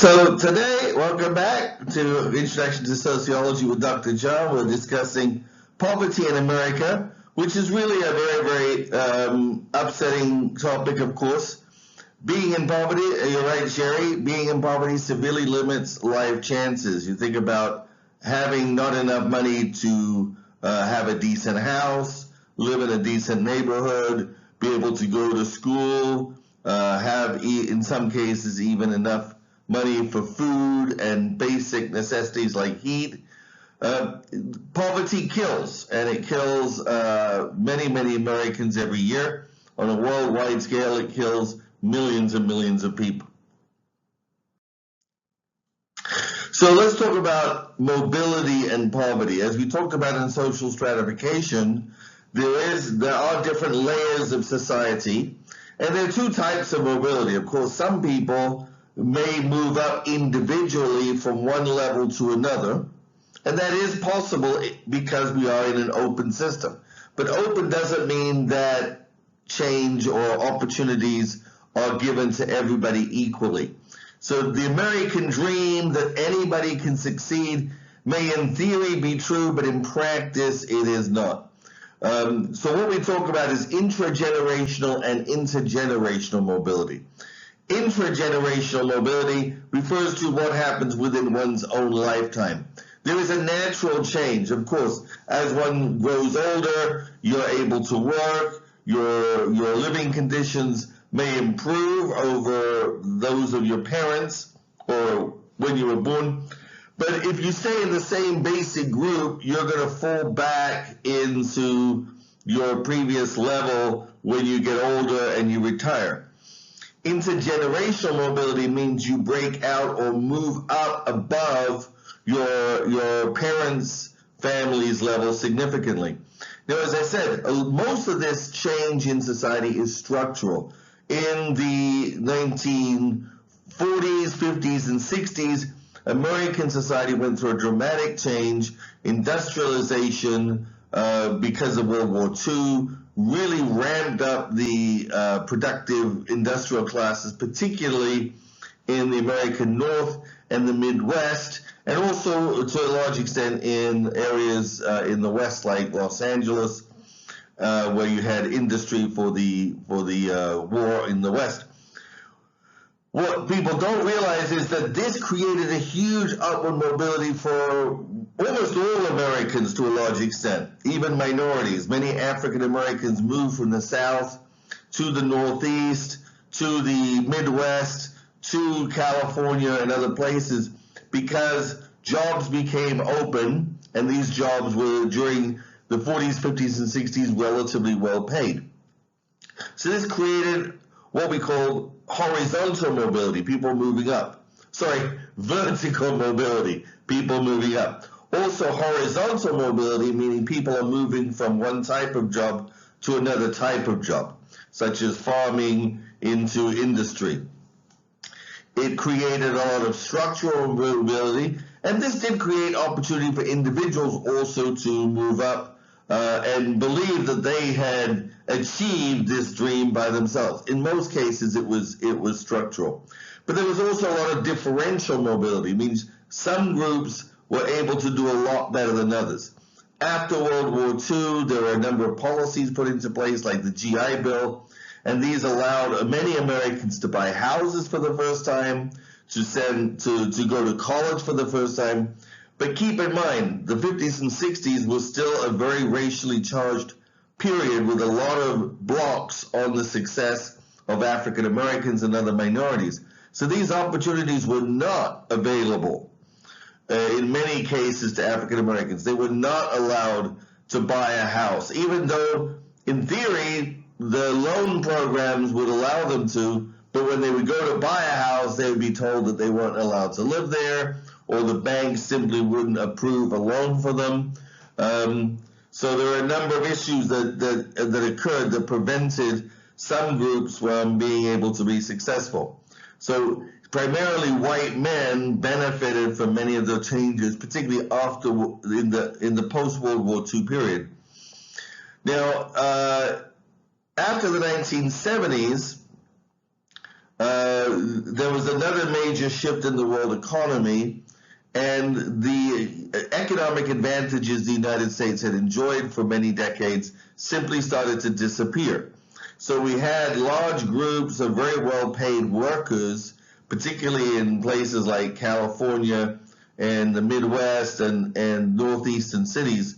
So today, welcome back to Introduction to Sociology with Dr. John. We're discussing poverty in America, which is really a very, very upsetting topic, of course. Being in poverty, you're right, Sherry, being in poverty severely limits life chances. You think about having not enough money to have a decent house, live in a decent neighborhood, be able to go to school, have, in some cases, even enough money for food and basic necessities like heat. Poverty kills, and it kills many, many Americans every year. On a worldwide scale, it kills millions and millions of people. So let's talk about mobility and poverty. As we talked about in social stratification, there are different layers of society, and there are two types of mobility. Of course, some people may move up individually from one level to another, and that is possible because we are in an open system. But open doesn't mean that change or opportunities are given to everybody equally. So the American dream that anybody can succeed may in theory be true, but in practice it is not. So what we talk about is intragenerational and intergenerational mobility. Intragenerational mobility refers to what happens within one's own lifetime. There is a natural change. Of course, as one grows older, you're able to work, your living conditions may improve over those of your parents or when you were born. But if you stay in the same basic group, you're going to fall back into your previous level when you get older and you retire. Intergenerational mobility means you break out or move up above your parents' family's level significantly. Now, as I said, most of this change in society is structural. In the 1940s, 50s, and 60s, American society went through a dramatic change. Industrialization, because of World War II, really ramped up the productive industrial classes, particularly in the American North and the Midwest, and also to a large extent in areas in the West, like Los Angeles, where you had industry for the war in the West. What people don't realize is that this created a huge upward mobility for almost all Americans to a large extent, even minorities. Many African Americans moved from the South to the Northeast, to the Midwest, to California and other places because jobs became open, and these jobs were during the 40s, 50s, and 60s relatively well paid. So this created what we call horizontal mobility, people moving up. Vertical mobility, people moving up. Also horizontal mobility, meaning people are moving from one type of job to another type of job, such as farming into industry. It created a lot of structural mobility, and this did create opportunity for individuals also to move up and believe that they had achieved this dream by themselves. In most cases, it was structural. But there was also a lot of differential mobility. It means some groups were able to do a lot better than others. After World War II, there were a number of policies put into place, like the GI Bill, and these allowed many Americans to buy houses for the first time, to go to college for the first time. But keep in mind, the 50s and 60s was still a very racially charged period with a lot of blocks on the success of African Americans and other minorities. So these opportunities were not available in many cases to African Americans. They were not allowed to buy a house, even though in theory the loan programs would allow them to, but when they would go to buy a house, they would be told that they weren't allowed to live there, or the bank simply wouldn't approve a loan for them. So there are a number of issues that occurred that prevented some groups from being able to be successful. So primarily white men benefited from many of the changes, particularly in the post-World War II period. Now, after the 1970s, there was another major shift in the world economy, and the economic advantages the United States had enjoyed for many decades simply started to disappear. So we had large groups of very well-paid workers, particularly in places like California and the Midwest and northeastern cities.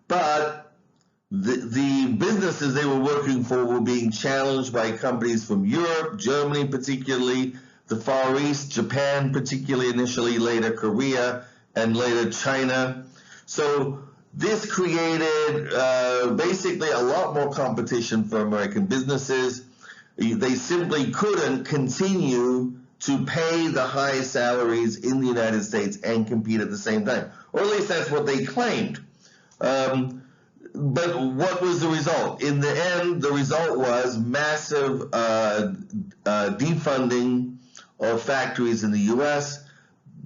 But the businesses they were working for were being challenged by companies from Europe, Germany particularly, the Far East, Japan particularly initially, later Korea, and later China. So this created basically a lot more competition for American businesses. They simply couldn't continue to pay the high salaries in the United States and compete at the same time. Or at least that's what they claimed. But what was the result? In the end, the result was massive defunding of factories in the U.S.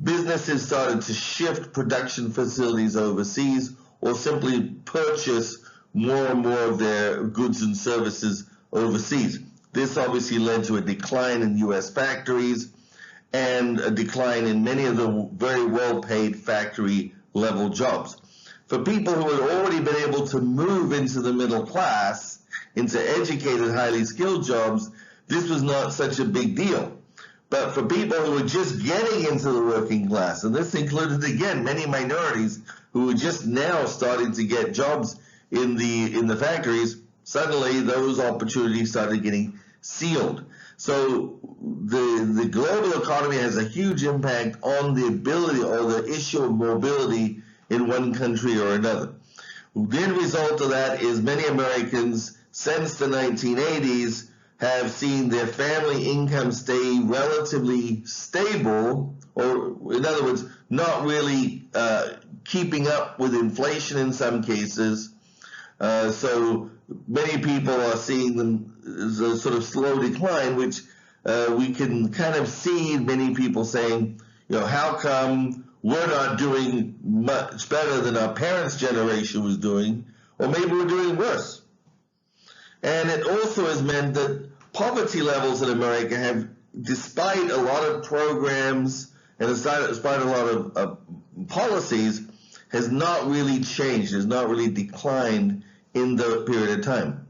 Businesses started to shift production facilities overseas or simply purchase more and more of their goods and services overseas. This obviously led to a decline in U.S. factories and a decline in many of the very well-paid factory-level jobs. For people who had already been able to move into the middle class, into educated, highly skilled jobs, this was not such a big deal. But for people who were just getting into the working class, and this included, again, many minorities who were just now starting to get jobs in the factories, suddenly those opportunities started getting sealed. So the global economy has a huge impact on the ability or the issue of mobility in one country or another. The end result of that is many Americans since the 1980s have seen their family income stay relatively stable, or in other words, not really keeping up with inflation in some cases. So many people are seeing them as a sort of slow decline, which we can kind of see many people saying, how come we're not doing much better than our parents' generation was doing, or maybe we're doing worse. And it also has meant that poverty levels in America have, despite a lot of programs and despite a lot of policies, has not really changed, has not really declined in the period of time.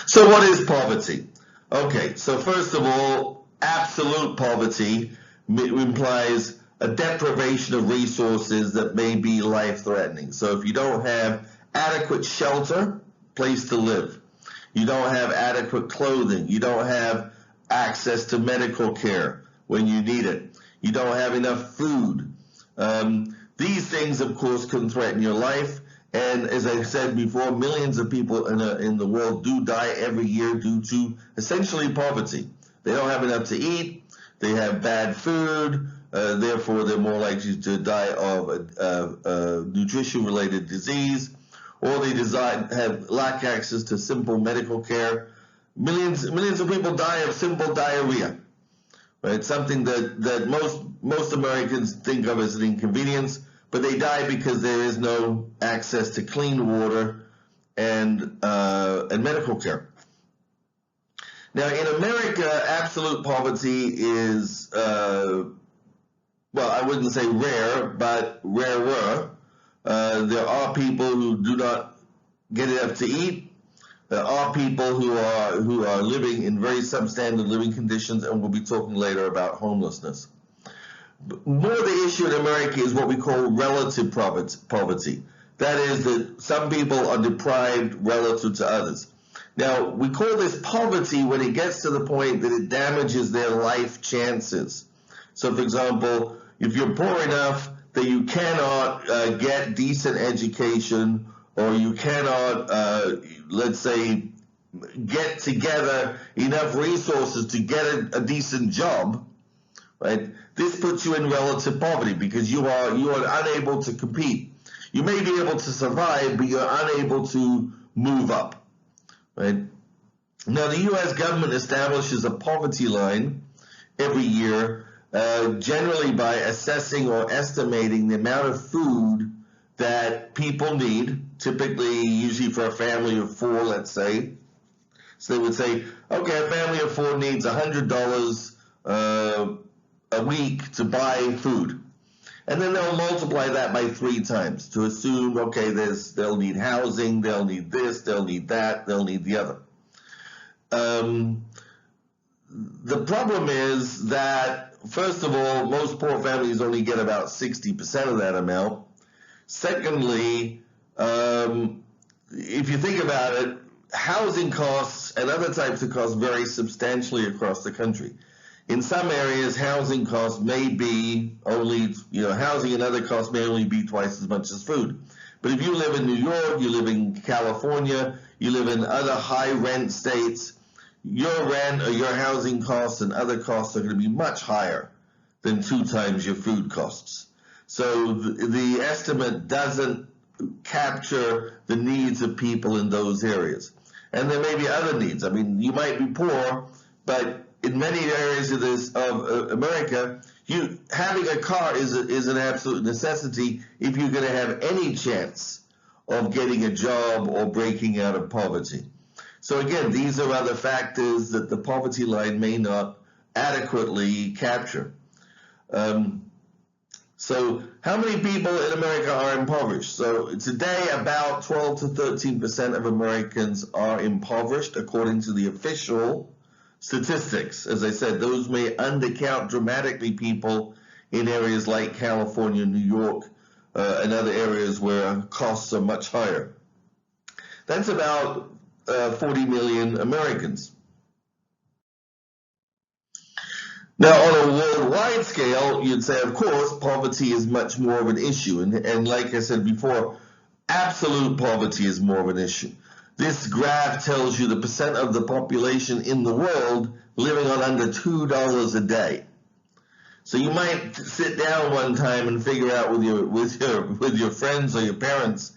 So what is poverty? Okay, so first of all, absolute poverty implies a deprivation of resources that may be life-threatening. So if you don't have adequate shelter, place to live, you don't have adequate clothing, you don't have access to medical care when you need it, you don't have enough food. These things, of course, can threaten your life. And as I said before, millions of people in the world do die every year due to essentially poverty. They don't have enough to eat, they have bad food, therefore they're more likely to die of nutrition-related disease, or they lack access to simple medical care. Millions of people die of simple diarrhea, right? Something that most Americans think of as an inconvenience, but they die because there is no access to clean water and medical care. Now, in America, absolute poverty is, well, I wouldn't say rare, but rarer. There are people who do not get enough to eat. There are people who are living in very substandard living conditions, and we'll be talking later about homelessness. But more the issue in America is what we call relative poverty. That is that some people are deprived relative to others. Now, we call this poverty when it gets to the point that it damages their life chances. So, for example, if you're poor enough that you cannot get decent education, or you cannot, let's say, get together enough resources to get a decent job, right? This puts you in relative poverty because you are unable to compete. You may be able to survive, but you're unable to move up, right? Now, the U.S. government establishes a poverty line every year, generally by assessing or estimating the amount of food that people need, typically, usually for a family of four, let's say, So they would say, okay, a family of four needs $100 a week to buy food. And then they'll multiply that by 3 times to assume, okay, they'll need housing, they'll need this, they'll need that, they'll need the other. The problem is that, first of all, most poor families only get about 60% of that amount. Secondly, if you think about it, housing costs and other types of costs vary substantially across the country. In some areas, housing costs may be only, housing and other costs may only be twice as much as food. But if you live in New York, you live in California, you live in other high rent states, your rent or your housing costs and other costs are going to be much higher than 2 times your food costs. So the estimate doesn't capture the needs of people in those areas. And there may be other needs. I mean, you might be poor, but in many areas of America, having a car is an absolute necessity if you're going to have any chance of getting a job or breaking out of poverty. So again, these are other factors that the poverty line may not adequately capture. So how many people in America are impoverished? So today, about 12 to 13% of Americans are impoverished, according to the official statistics. As I said, those may undercount dramatically people in areas like California, New York, and other areas where costs are much higher. That's about 40 million Americans. Now, on a worldwide scale, you'd say, of course, poverty is much more of an issue. And like I said before, absolute poverty is more of an issue. This graph tells you the percent of the population in the world living on under $2 a day. So you might sit down one time and figure out with your friends or your parents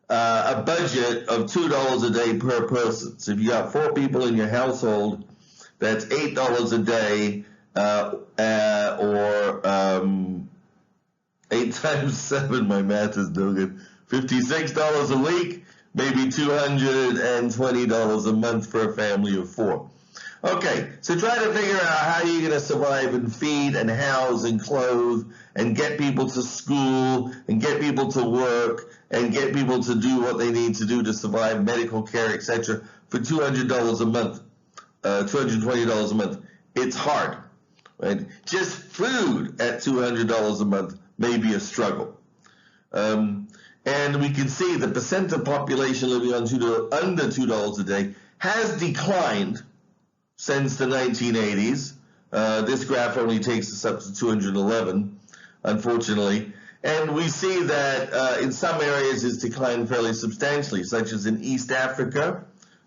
a budget of $2 a day per person. So if you got 4 people in your household, that's $8 a day, or 8 times 7. My math is no good. $56 a week. Maybe $220 a month for a family of 4. Okay, so try to figure out how you're going to survive and feed and house and clothe and get people to school and get people to work and get people to do what they need to do to survive, medical care, etc., for $200 a month, $220 a month. It's hard, right? Just food at $200 a month may be a struggle. And we can see the percent of population living on under $2 a day has declined since the 1980s. This graph only takes us up to 211, unfortunately. And we see that in some areas it's declined fairly substantially, such as in East Africa,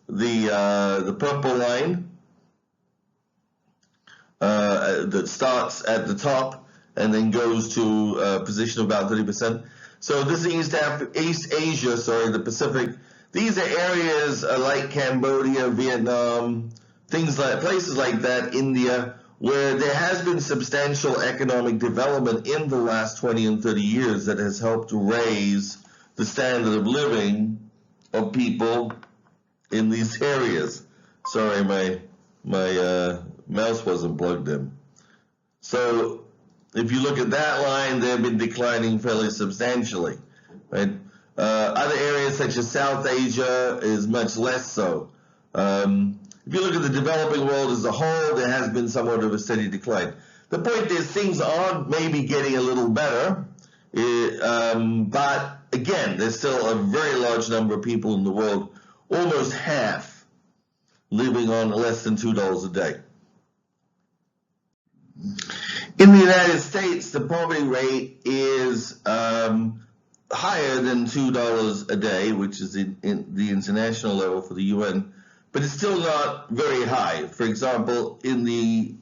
the purple line that starts at the top and then goes to a position of about 30%. So this is East Asia, the Pacific. These are areas like Cambodia, Vietnam, places like that, India, where there has been substantial economic development in the last 20 and 30 years that has helped raise the standard of living of people in these areas. Sorry, my mouse wasn't plugged in. So if you look at that line, they've been declining fairly substantially, right? Other areas such as South Asia is much less so. If you look at the developing world as a whole, there has been somewhat of a steady decline. The point is, things are maybe getting a little better, but again, there's still a very large number of people in the world, almost half, living on less than $2 a day. In the United States, the poverty rate is higher than $2 a day, which is in the international level for the UN, but it's still not very high. For example, in the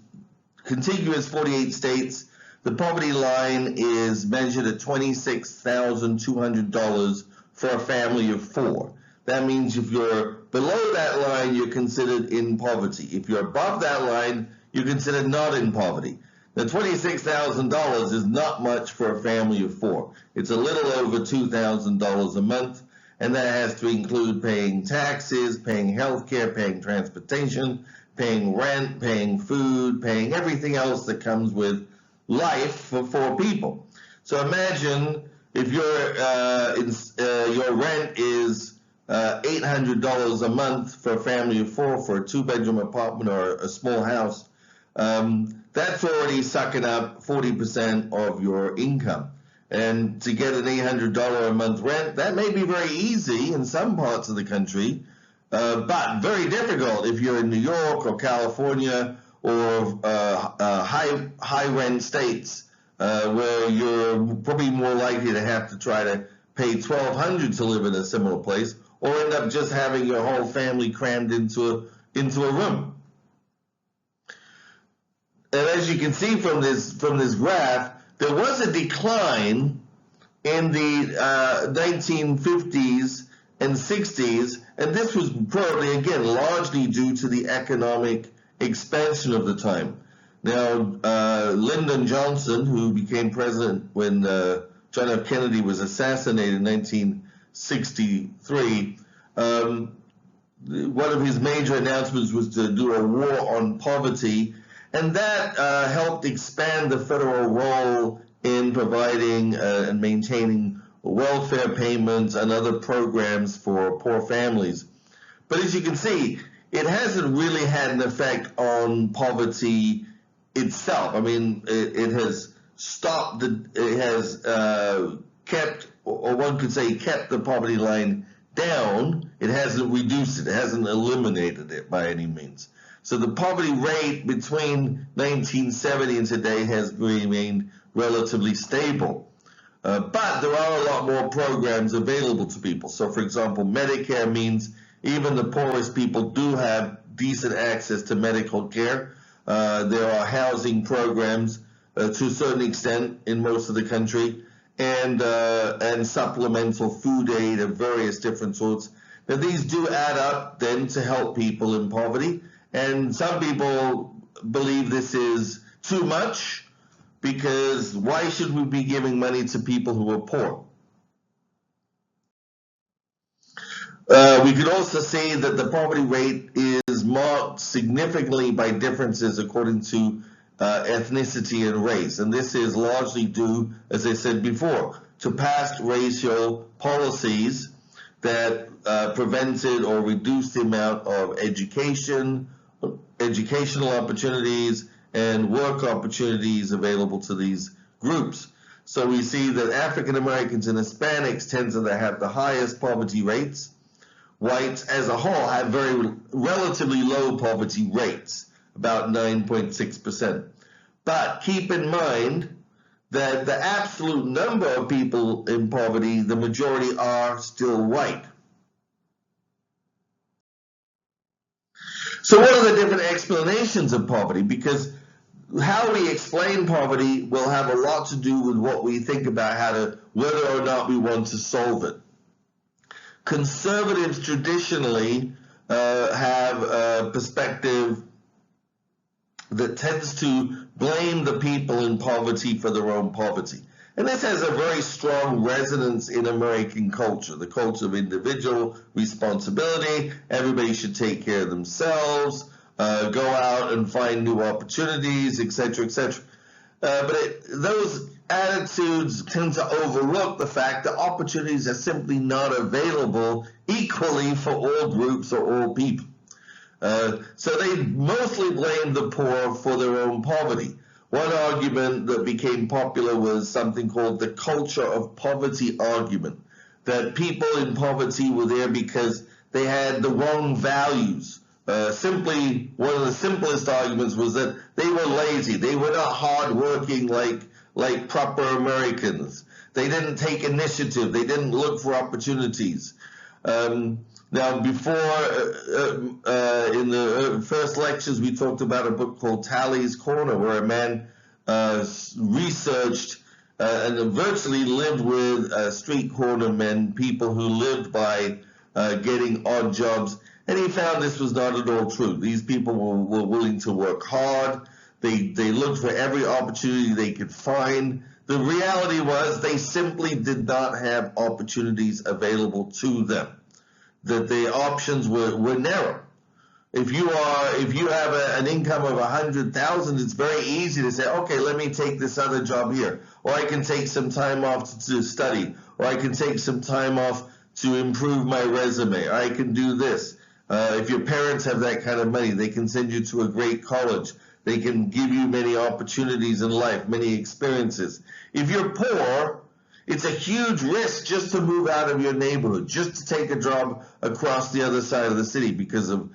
contiguous 48 states, the poverty line is measured at $26,200 for a family of 4. That means if you're below that line, you're considered in poverty. If you're above that line, you're considered not in poverty. Now, $26,000 is not much for a family of 4. It's a little over $2,000 a month. And that has to include paying taxes, paying health care, paying transportation, paying rent, paying food, paying everything else that comes with life for 4 people. So imagine if your rent is $800 a month for a family of 4 for a 2-bedroom apartment or a small house. That's already sucking up 40% of your income. And to get an $800 a month rent, that may be very easy in some parts of the country, but very difficult if you're in New York or California or high rent states where you're probably more likely to have to try to pay $1,200 to live in a similar place, or end up just having your whole family crammed into a room. And as you can see from this graph, there was a decline in the 1950s and 60s, and this was probably, again, largely due to the economic expansion of the time. Now, Lyndon Johnson, who became president when John F. Kennedy was assassinated in 1963, one of his major announcements was to do a war on poverty, and that helped expand the federal role in providing and maintaining welfare payments and other programs for poor families. But as you can see, it hasn't really had an effect on poverty itself. I mean, it has stopped, it has kept, or one could say kept the poverty line down. It hasn't reduced it. It hasn't eliminated it by any means. So the poverty rate between 1970 and today has remained relatively stable. But there are a lot more programs available to people. So for example, Medicare means even the poorest people do have decent access to medical care. There are housing programs to a certain extent in most of the country, and supplemental food aid of various different sorts. Now these do add up then to help people in poverty, and some people believe this is too much, because why should we be giving money to people who are poor? We could also see that the poverty rate is marked significantly by differences according to ethnicity and race. And this is largely due, as I said before, to past racial policies that prevented or reduced the amount of educational opportunities and work opportunities available to these groups. So we see that African Americans and Hispanics tend to have the highest poverty rates. Whites as a whole have very relatively low poverty rates, about 9.6%. But keep in mind that the absolute number of people in poverty, the majority are still white. So what are the different explanations of poverty? Because how we explain poverty will have a lot to do with what we think about whether or not we want to solve it. Conservatives traditionally have a perspective that tends to blame the people in poverty for their own poverty. And this has a very strong resonance in American culture, the culture of individual responsibility. Everybody should take care of themselves, go out and find new opportunities, etc., etc. But those attitudes tend to overlook the fact that opportunities are simply not available equally for all groups or all people. So they mostly blame the poor for their own poverty. One argument that became popular was something called the culture of poverty argument, that people in poverty were there because they had the wrong values. Simply, one of the simplest arguments was that they were lazy. They were not hardworking like proper Americans. They didn't take initiative. They didn't look for opportunities. Now, before, in the first lectures, we talked about a book called Tally's Corner, where a man researched and virtually lived with street corner men, people who lived by getting odd jobs. And he found this was not at all true. These people were willing to work hard. They looked for every opportunity they could find. The reality was they simply did not have opportunities available to them, that the options were narrow. If you have an income of 100,000, it's very easy to say, okay, let me take this other job here, or I can take some time off to study, or I can take some time off to improve my resume, or I can do this. If your parents have that kind of money, they can send you to a great college. They can give you many opportunities in life, many experiences. If you're poor, it's a huge risk just to move out of your neighborhood, just to take a job across the other side of the city because of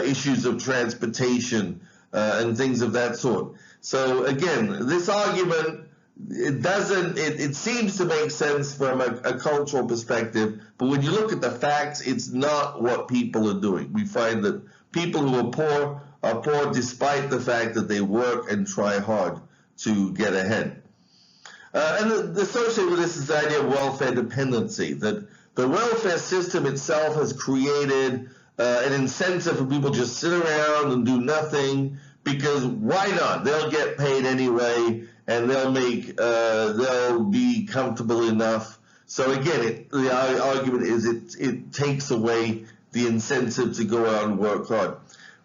issues of transportation and things of that sort. So again, this argument, it seems to make sense from a cultural perspective, but when you look at the facts, it's not what people are doing. We find that people who are poor despite the fact that they work and try hard to get ahead. And associated with this is the idea of welfare dependency, that the welfare system itself has created an incentive for people to just sit around and do nothing, because why not? They'll get paid anyway, and they'll be comfortable enough. So again, the argument is it takes away the incentive to go out and work hard.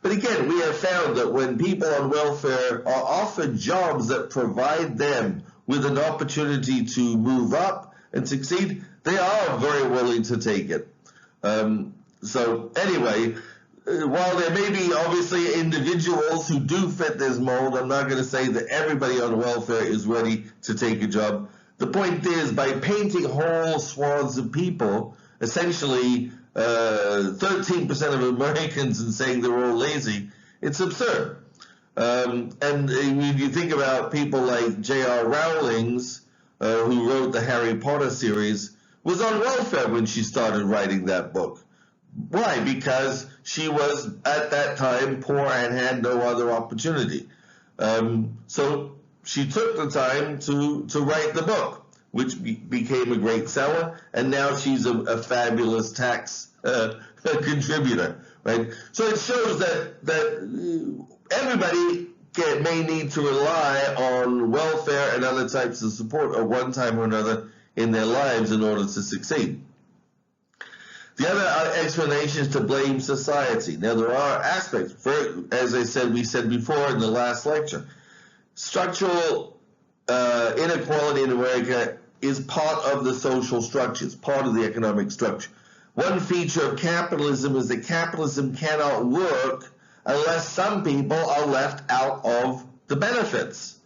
But again, we have found that when people on welfare are offered jobs that provide them with an opportunity to move up and succeed, they are very willing to take it. So anyway, while there may be obviously individuals who do fit this mold, I'm not going to say that everybody on welfare is ready to take a job. The point is, by painting whole swaths of people, essentially 13% of Americans, and saying they're all lazy, it's absurd. And when you think about people like J.R. Rowling's, who wrote the Harry Potter series, was on welfare when she started writing that book. Why? Because she was, at that time, poor and had no other opportunity. So she took the time to write the book, which became a great seller, and now she's a fabulous tax contributor, right? So it shows that everybody may need to rely on welfare and other types of support at one time or another in their lives in order to succeed. The other explanation is to blame society. Now, there are aspects, as we said before in the last lecture, structural inequality in America is part of the social structures, part of the economic structure. One feature of capitalism is that capitalism cannot work unless some people are left out of the benefits.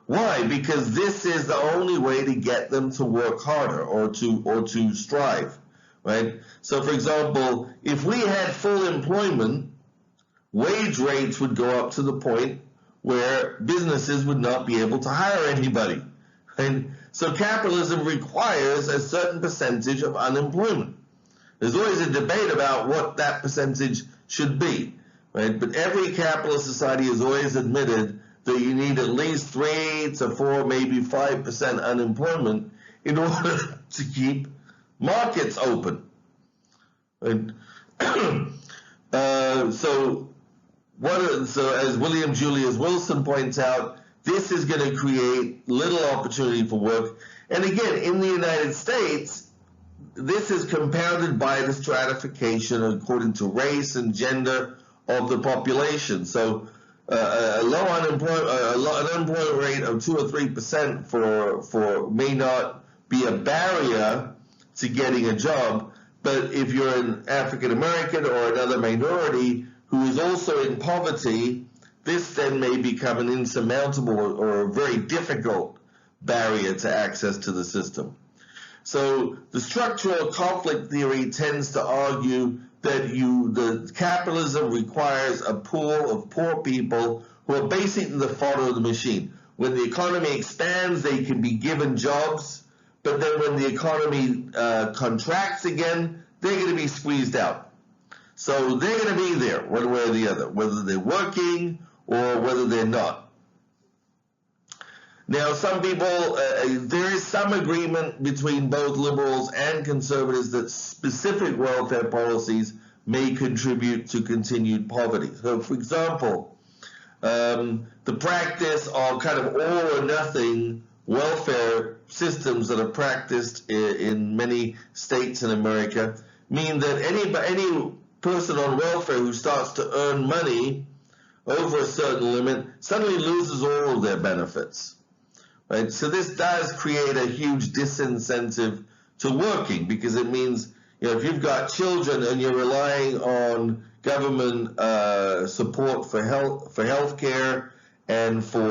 Why? Because this is the only way to get them to work harder or to strive, right? So, for example, if we had full employment, wage rates would go up to the point where businesses would not be able to hire anybody. And so capitalism requires a certain percentage of unemployment. There's always a debate about what that percentage should be, right? But every capitalist society has always admitted that you need at least 3 to 4, maybe 5% unemployment in order to keep markets open. And so as William Julius Wilson points out, this is going to create little opportunity for work. And again, in the United States, this is compounded by the stratification according to race and gender of the population. So an unemployment rate of 2 or 3% for may not be a barrier to getting a job, but if you're an African American or another minority who is also in poverty, this then may become an insurmountable or a very difficult barrier to access to the system. So the structural conflict theory tends to argue that the capitalism requires a pool of poor people who are basically the fodder of the machine. When the economy expands, they can be given jobs, but then when the economy contracts again, they're going to be squeezed out. So they're going to be there one way or the other, whether they're working or whether they're not. Now, some people, there is some agreement between both liberals and conservatives that specific welfare policies may contribute to continued poverty. So, for example, the practice of kind of all or nothing welfare systems that are practiced in many states in America mean that any person on welfare who starts to earn money over a certain limit suddenly loses all of their benefits. Right? So this does create a huge disincentive to working, because it means, if you've got children and you're relying on government support for health care and for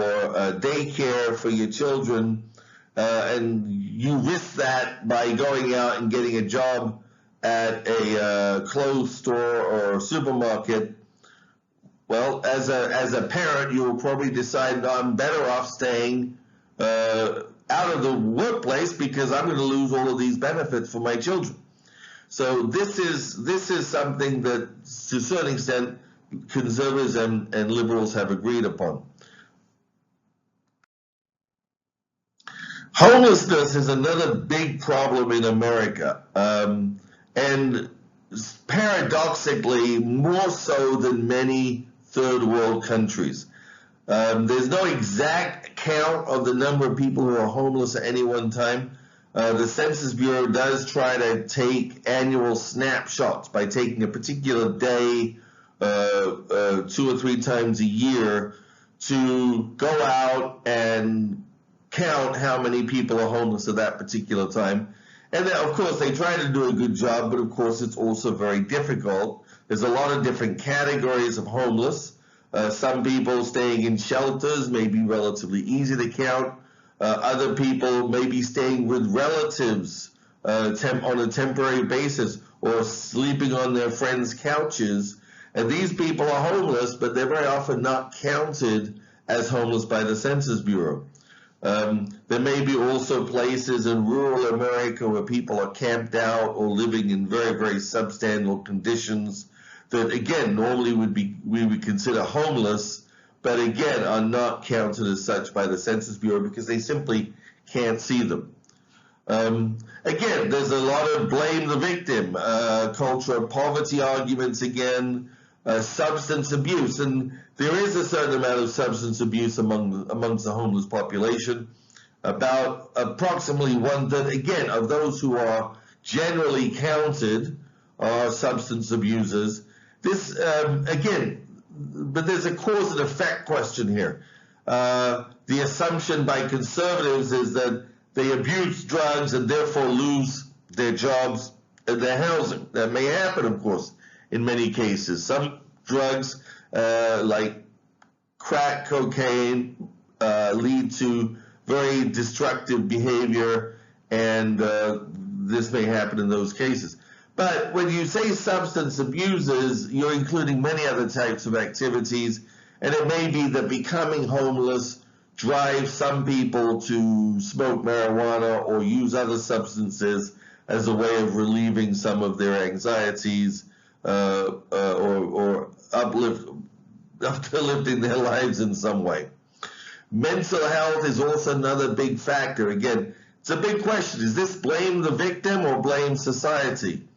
daycare for your children, and you risk that by going out and getting a job at a clothes store or supermarket, well, as a parent, you will probably decide, no, I'm better off staying out of the workplace because I'm going to lose all of these benefits for my children. So this is something that, to a certain extent, conservatives and liberals have agreed upon. Homelessness is another big problem in America, and paradoxically more so than many third world countries. There's no exact count of the number of people who are homeless at any one time. The Census Bureau does try to take annual snapshots by taking a particular day 2 or 3 times a year to go out and count how many people are homeless at that particular time. And then, of course, they try to do a good job, but of course it's also very difficult. There's a lot of different categories of homeless. Some people staying in shelters may be relatively easy to count. Other people may be staying with relatives on a temporary basis, or sleeping on their friends' couches. And these people are homeless, but they're very often not counted as homeless by the Census Bureau. There may be also places in rural America where people are camped out or living in very, very substandard conditions that, again, normally we would consider homeless, but again are not counted as such by the Census Bureau because they simply can't see them. Again, there's a lot of blame the victim, culture of poverty arguments again, substance abuse, and there is a certain amount of substance abuse amongst the homeless population. About approximately 1/3, again, of those who are generally counted are substance abusers. This, again, but there's a cause and effect question here. The assumption by conservatives is that they abuse drugs and therefore lose their jobs and their housing. That may happen, of course, in many cases. Some drugs, like crack cocaine, lead to very destructive behavior, and this may happen in those cases. But when you say substance abusers, you're including many other types of activities, and it may be that becoming homeless drives some people to smoke marijuana or use other substances as a way of relieving some of their anxieties, or uplifting their lives in some way. Mental health is also another big factor. Again, it's a big question. Is this blame the victim or blame society?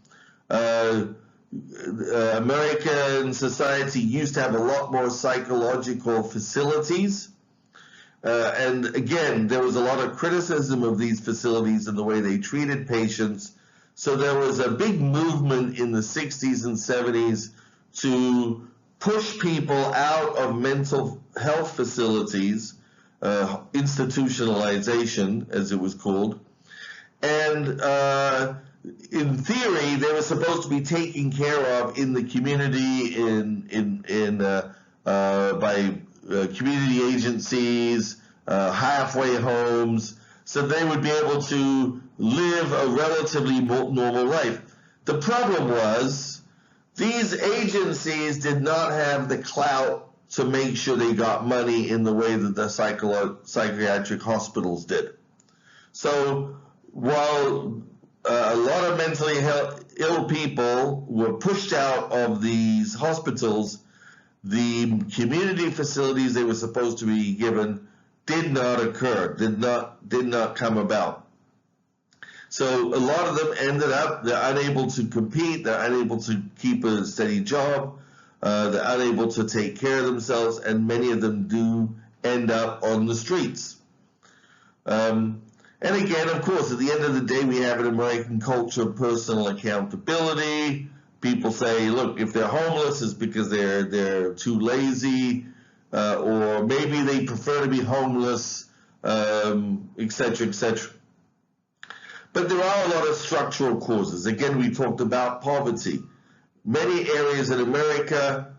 American society used to have a lot more psychological facilities. And again, there was a lot of criticism of these facilities and the way they treated patients. So there was a big movement in the 60s and 70s to push people out of mental health facilities, institutionalization, as it was called. And in theory, they were supposed to be taken care of in the community, by community agencies, halfway homes, so they would be able to live a relatively normal life. The problem was these agencies did not have the clout to make sure they got money in the way that the psychiatric hospitals did. So while a lot of mentally ill people were pushed out of these hospitals, the community facilities they were supposed to be given did not occur, did not come about. So a lot of them ended up, they're unable to compete, they're unable to keep a steady job, they're unable to take care of themselves, and many of them do end up on the streets. And again, of course, at the end of the day, we have an American culture of personal accountability. People say, look, if they're homeless, it's because they're too lazy, or maybe they prefer to be homeless, et cetera, et cetera. But there are a lot of structural causes. Again, we talked about poverty. Many areas in America,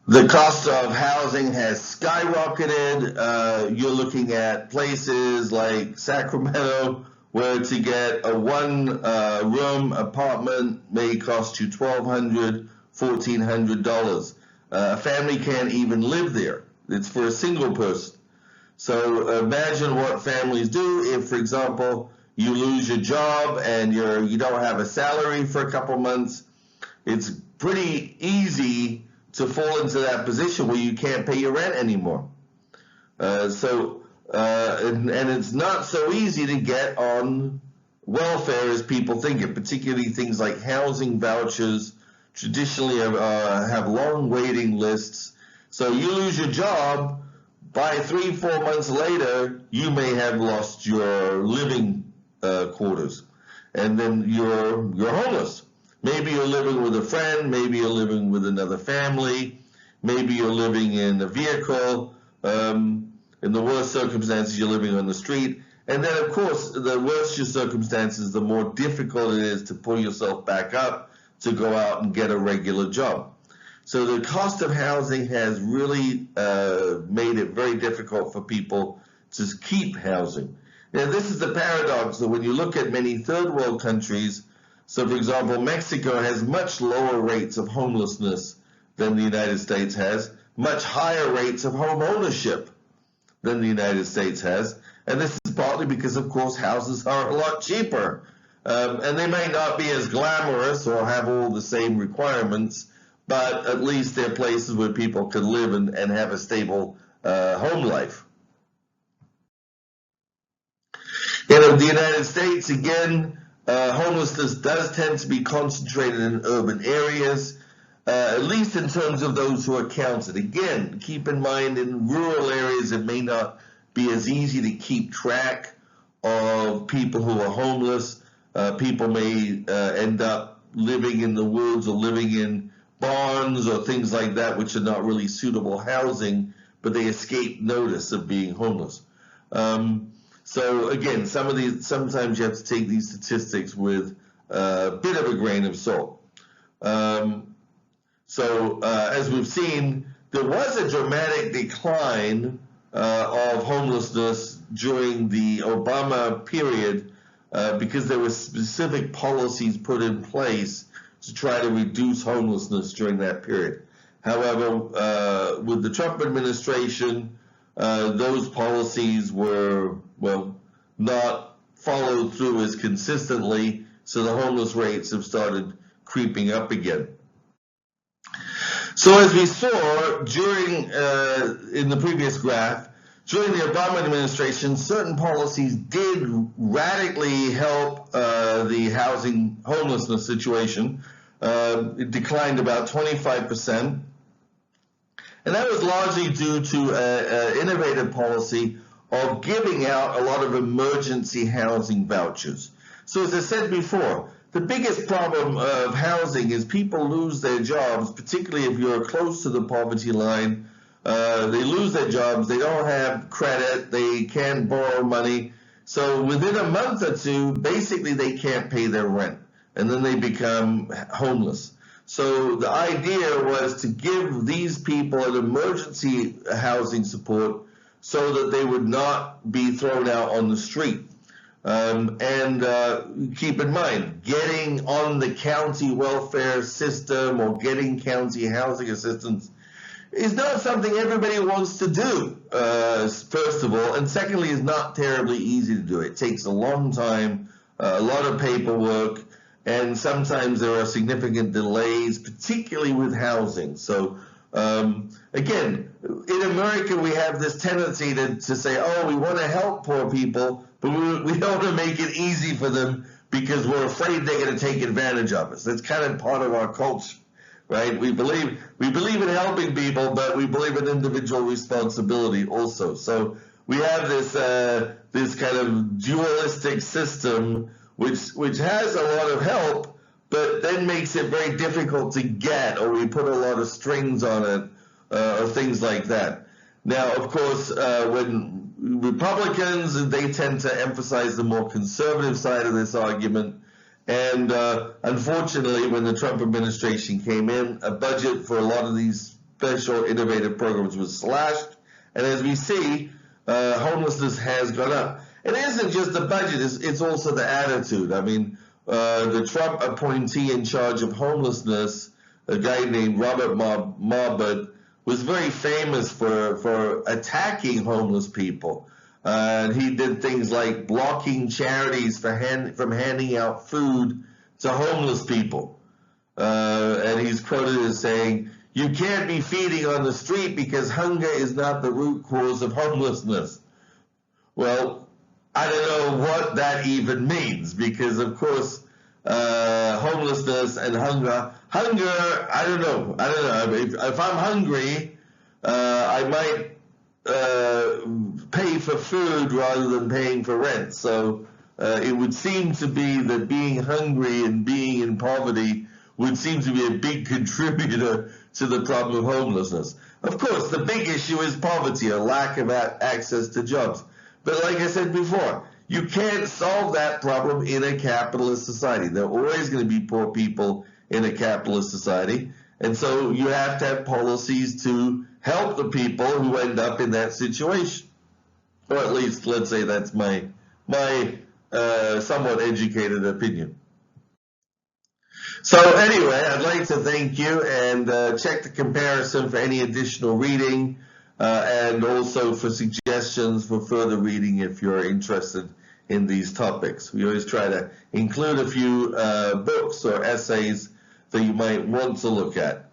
the cost of housing has skyrocketed. You're looking at places like Sacramento, where to get a one-room apartment may cost you $1,200, $1,400. A family can't even live there. It's for a single person. So imagine what families do if, for example, you lose your job and you don't have a salary for a couple months. It's pretty easy to fall into that position where you can't pay your rent anymore. And it's not so easy to get on welfare as people think it, particularly things like housing vouchers traditionally have long waiting lists. So you lose your job, by 3-4 months later, you may have lost your living quarters, and then you're homeless. Maybe you're living with a friend, maybe you're living with another family, maybe you're living in a vehicle. In the worst circumstances, you're living on the street. And then, of course, the worse your circumstances, the more difficult it is to pull yourself back up to go out and get a regular job. So the cost of housing has really made it very difficult for people to keep housing. Now, this is the paradox that when you look at many third world countries, so for example, Mexico has much lower rates of homelessness than the United States has, much higher rates of home ownership than the United States has. And this is partly because, of course, houses are a lot cheaper. And they may not be as glamorous or have all the same requirements, but at least they're places where people can live and have a stable home life. In the United States, again, homelessness does tend to be concentrated in urban areas, at least in terms of those who are counted. Again, keep in mind in rural areas it may not be as easy to keep track of people who are homeless. People may end up living in the woods or living in barns or things like that, which are not really suitable housing, but they escape notice of being homeless. So again, sometimes you have to take these statistics with a bit of a grain of salt. As we've seen, there was a dramatic decline of homelessness during the Obama period because there were specific policies put in place to try to reduce homelessness during that period. However, with the Trump administration, those policies were, not followed through as consistently, so the homeless rates have started creeping up again. So as we saw in the previous graph, during the Obama administration, certain policies did radically help the housing homelessness situation. It declined about 25%. And that was largely due to an innovative policy of giving out a lot of emergency housing vouchers. So as I said before, the biggest problem of housing is people lose their jobs, particularly if you're close to the poverty line. They lose their jobs, they don't have credit, they can't borrow money. So within a month or two, basically they can't pay their rent, and then they become homeless. So the idea was to give these people an emergency housing support so that they would not be thrown out on the street. Keep in mind, getting on the county welfare system or getting county housing assistance is not something everybody wants to do, first of all, and secondly, is not terribly easy to do. It takes a long time, a lot of paperwork, and sometimes there are significant delays, particularly with housing. So again, in America, we have this tendency to say, oh, we want to help poor people, but we don't want to make it easy for them because we're afraid they're going to take advantage of us. That's kind of part of our culture, right? We believe in helping people, but we believe in individual responsibility also. So we have this kind of dualistic system which has a lot of help, but then makes it very difficult to get, or we put a lot of strings on it, or things like that. Now, of course, when Republicans, they tend to emphasize the more conservative side of this argument, and unfortunately, when the Trump administration came in, a budget for a lot of these special innovative programs was slashed, and as we see, homelessness has gone up. It isn't just the budget, it's also the attitude. I mean, the Trump appointee in charge of homelessness, a guy named Robert Marbut, was very famous for attacking homeless people. He did things like blocking charities from handing out food to homeless people. And he's quoted as saying, "You can't be feeding on the street because hunger is not the root cause of homelessness." Well, I don't know what that even means, because of course, homelessness and hunger, I don't know. If I'm hungry, I might pay for food rather than paying for rent. So it would seem to be that being hungry and being in poverty would seem to be a big contributor to the problem of homelessness. Of course, the big issue is poverty, a lack of access to jobs. But like I said before, you can't solve that problem in a capitalist society. There are always going to be poor people in a capitalist society. And so you have to have policies to help the people who end up in that situation. Or at least, let's say that's my somewhat educated opinion. So anyway, I'd like to thank you, and check the comparison for any additional reading, and also for suggestions for further reading if you're interested in these topics. We always try to include a few books or essays that you might want to look at.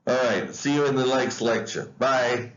All right, see you in the next lecture. Bye.